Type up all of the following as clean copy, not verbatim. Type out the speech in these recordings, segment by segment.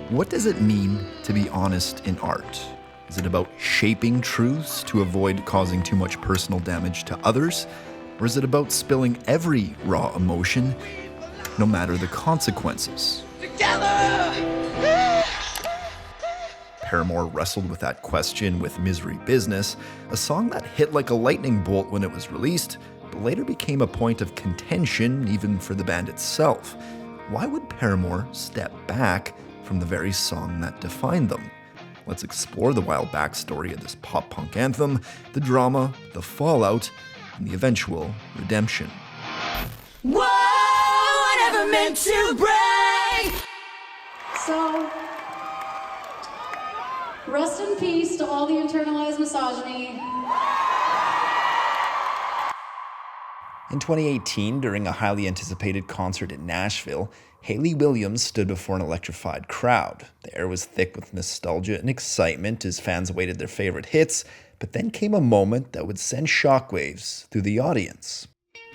What does it mean to be honest in art? Is it about shaping truths to avoid causing too much personal damage to others? Or is it about spilling every raw emotion, no matter the consequences? Together! Paramore wrestled with that question with Misery Business, a song that hit like a lightning bolt when it was released, but later became a point of contention even for the band itself. Why would Paramore step back from the very song that defined them? Let's explore the wild backstory of this pop-punk anthem, the drama, the fallout, and the eventual redemption. Whoa, I never meant to break! So, rest in peace to all the internalized misogyny. In 2018, during a highly anticipated concert in Nashville, Hayley Williams stood before an electrified crowd. The air was thick with nostalgia and excitement as fans awaited their favorite hits, but then came a moment that would send shockwaves through the audience.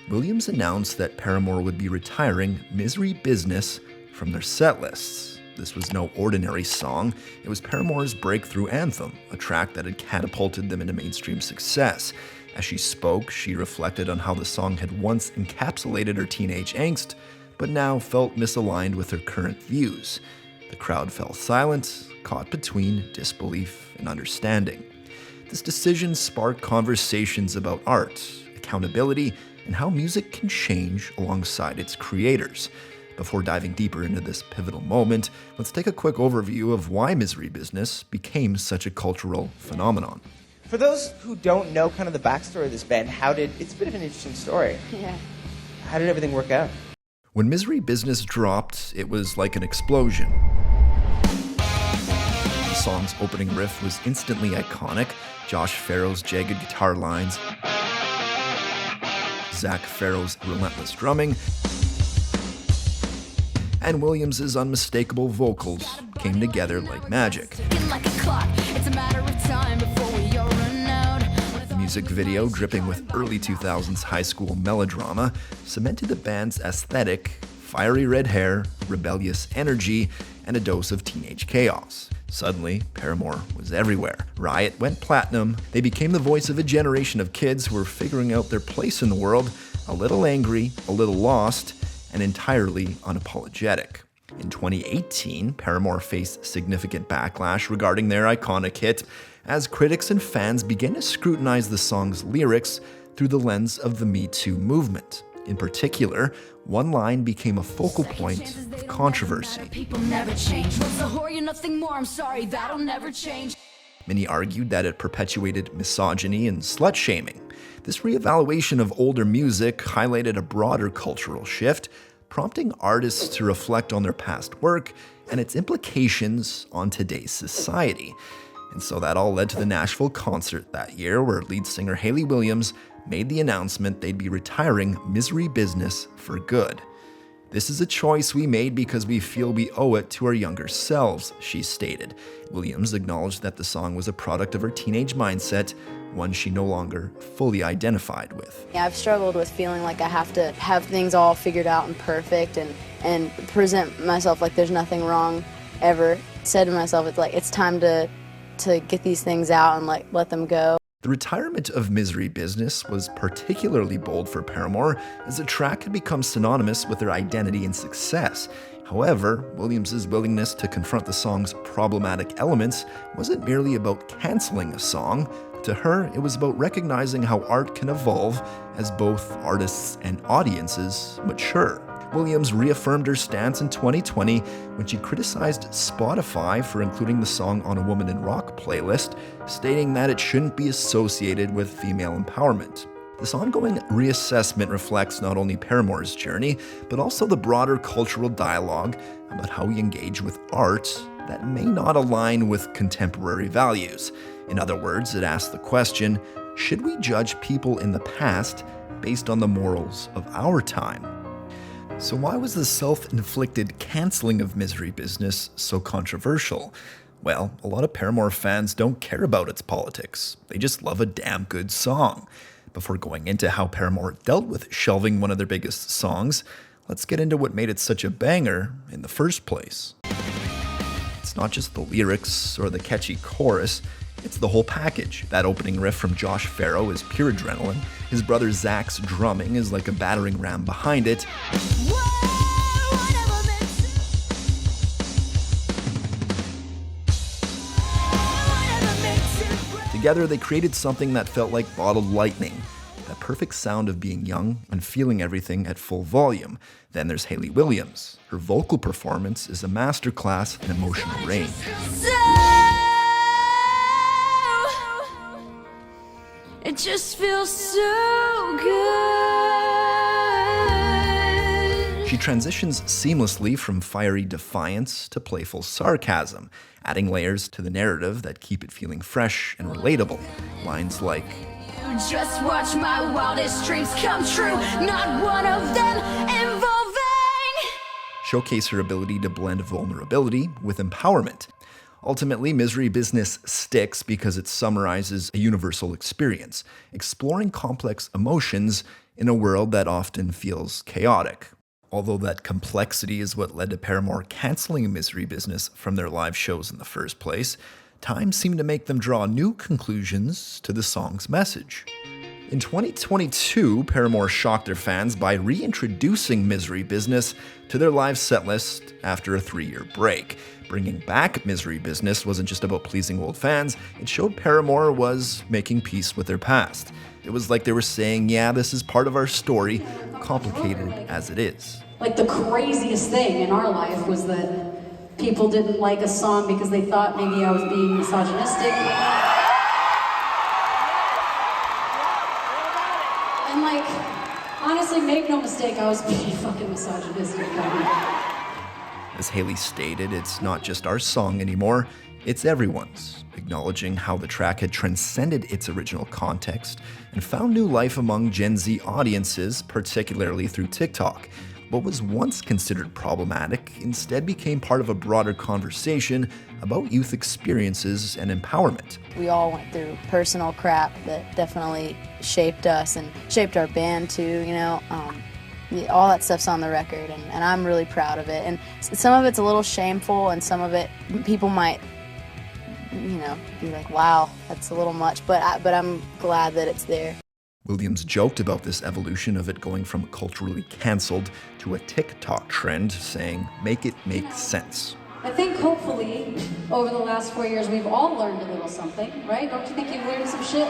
Williams announced that Paramore would be retiring Misery Business from their setlists. This was no ordinary song. It was Paramore's breakthrough anthem, a track that had catapulted them into mainstream success. As she spoke, she reflected on how the song had once encapsulated her teenage angst, but now felt misaligned with her current views. The crowd fell silent, caught between disbelief and understanding. This decision sparked conversations about art, accountability, and how music can change alongside its creators. Before diving deeper into this pivotal moment, let's take a quick overview of why Misery Business became such a cultural phenomenon. For those who don't know kind of the backstory of this band, it's a bit of an interesting story. Yeah. How did everything work out? When Misery Business dropped, it was like an explosion. The song's opening riff was instantly iconic. Josh Farrow's jagged guitar lines, Zach Farrow's relentless drumming, and Williams' unmistakable vocals came together like magic. The music video, dripping with early 2000s high school melodrama, cemented the band's aesthetic: fiery red hair, rebellious energy, and a dose of teenage chaos. Suddenly, Paramore was everywhere. Riot went platinum. They became the voice of a generation of kids who were figuring out their place in the world, a little angry, a little lost, and entirely unapologetic. In 2018, Paramore faced significant backlash regarding their iconic hit, as critics and fans began to scrutinize the song's lyrics through the lens of the METOO movement. In particular, one line became a focal point of controversy. Many argued that it perpetuated misogyny and slut-shaming. This reevaluation of older music highlighted a broader cultural shift, prompting artists to reflect on their past work and its implications on today's society. And so that all led to the Nashville concert that year, where lead singer Hayley Williams made the announcement they'd be retiring Misery Business for good. "This is a choice we made because we feel we owe it to our younger selves," she stated. Williams acknowledged that the song was a product of her teenage mindset, one she no longer fully identified with. Yeah, I've struggled with feeling like I have to have things all figured out and perfect and present myself like there's nothing wrong ever. Said to myself, it's like, it's time to get these things out and like let them go. The retirement of Misery Business was particularly bold for Paramore, as the track had become synonymous with their identity and success. However, Williams' willingness to confront the song's problematic elements wasn't merely about canceling a song. To her, it was about recognizing how art can evolve as both artists and audiences mature. Williams reaffirmed her stance in 2020 when she criticized Spotify for including the song on a Woman in Rock playlist, stating that it shouldn't be associated with female empowerment. This ongoing reassessment reflects not only Paramore's journey, but also the broader cultural dialogue about how we engage with art that may not align with contemporary values. In other words, it asks the question, should we judge people in the past based on the morals of our time? So why was the self-inflicted canceling of Misery Business so controversial? Well, a lot of Paramore fans don't care about its politics. They just love a damn good song. Before going into how Paramore dealt with shelving one of their biggest songs, Let's get into what made it such a banger in the first place. It's not just the lyrics or the catchy chorus, it's the whole package. That opening riff from Josh Farrow is pure adrenaline. His brother Zach's drumming is like a battering ram behind it. Together, they created something that felt like bottled lightning. That perfect sound of being young and feeling everything at full volume. Then there's Hayley Williams. Her vocal performance is a masterclass in emotional range. It just feels so good. She transitions seamlessly from fiery defiance to playful sarcasm, adding layers to the narrative that keep it feeling fresh and relatable. Lines like, "Just watch my wildest dreams come true, not one of them involving." showcase her ability to blend vulnerability with empowerment. Ultimately, Misery Business sticks because it summarizes a universal experience, exploring complex emotions in a world that often feels chaotic. Although that complexity is what led to Paramore canceling Misery Business from their live shows in the first place, time seemed to make them draw new conclusions to the song's message. In 2022, Paramore shocked their fans by reintroducing Misery Business to their live setlist after a 3-year break. Bringing back Misery Business wasn't just about pleasing old fans, it showed Paramore was making peace with their past. It was like they were saying, yeah, this is part of our story, complicated as it is. Like, the craziest thing in our life was that people didn't like a song because they thought maybe I was being misogynistic. And like, honestly, make no mistake, I was being fucking misogynistic. As Hayley stated, it's not just our song anymore, it's everyone's, acknowledging how the track had transcended its original context and found new life among Gen Z audiences, particularly through TikTok. What was once considered problematic instead became part of a broader conversation about youth experiences and empowerment. We all went through personal crap that definitely shaped us and shaped our band too, you know. All that stuff's on the record, and I'm really proud of it. And some of it's a little shameful, and some of it people might, you know, be like, wow, that's a little much, but I'm glad that it's there. Williams joked about this evolution of it going from culturally canceled to a TikTok trend, saying, make it make sense. I think hopefully over the last 4 years we've all learned a little something, right? Don't you think you've learned some shit?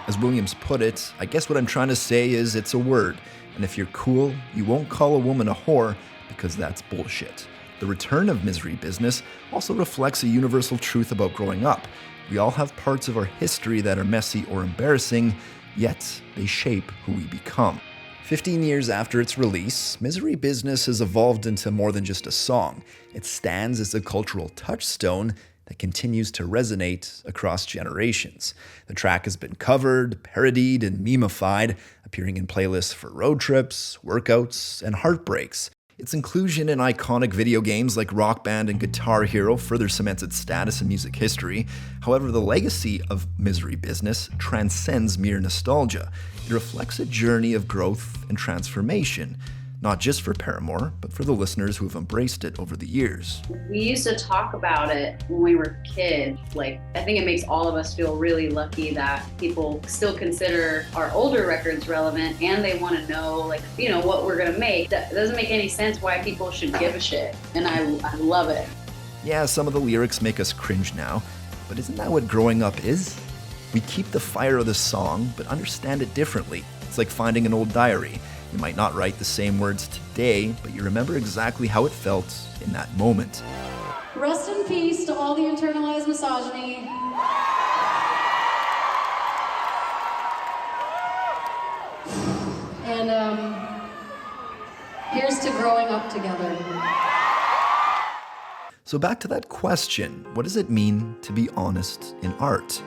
As Williams put it, I guess what I'm trying to say is it's a word, and if you're cool, you won't call a woman a whore because that's bullshit. The return of Misery Business also reflects a universal truth about growing up. We all have parts of our history that are messy or embarrassing, yet they shape who we become. 15 years after its release, Misery Business has evolved into more than just a song. It stands as a cultural touchstone that continues to resonate across generations. The track has been covered, parodied, and memified, appearing in playlists for road trips, workouts, and heartbreaks. Its inclusion in iconic video games like Rock Band and Guitar Hero further cements its status in music history. However, the legacy of Misery Business transcends mere nostalgia. It reflects a journey of growth and transformation, not just for Paramore, but for the listeners who have embraced it over the years. We used to talk about it when we were kids. Like, I think it makes all of us feel really lucky that people still consider our older records relevant and they want to know, like, you know, what we're gonna make. That doesn't make any sense why people should give a shit, and I love it. Yeah, some of the lyrics make us cringe now, but isn't that what growing up is? We keep the fire of the song, but understand it differently. It's like finding an old diary. You might not write the same words today, but you remember exactly how it felt in that moment. Rest in peace to all the internalized misogyny. And here's to growing up together. So back to that question, what does it mean to be honest in art?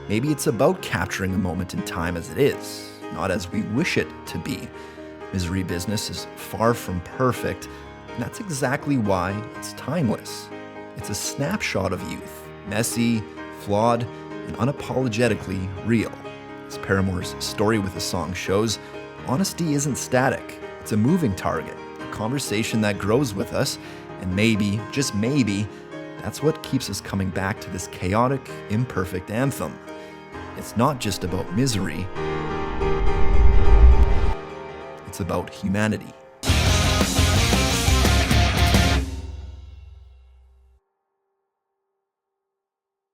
Maybe it's about capturing a moment in time as it is, not as we wish it to be. Misery Business is far from perfect, and that's exactly why it's timeless. It's a snapshot of youth, messy, flawed, and unapologetically real. As Paramore's Story with a Song shows, honesty isn't static, It's a moving target, a conversation that grows with us, and maybe, just maybe, that's what keeps us coming back to this chaotic, imperfect anthem. It's not just about misery, it's about humanity.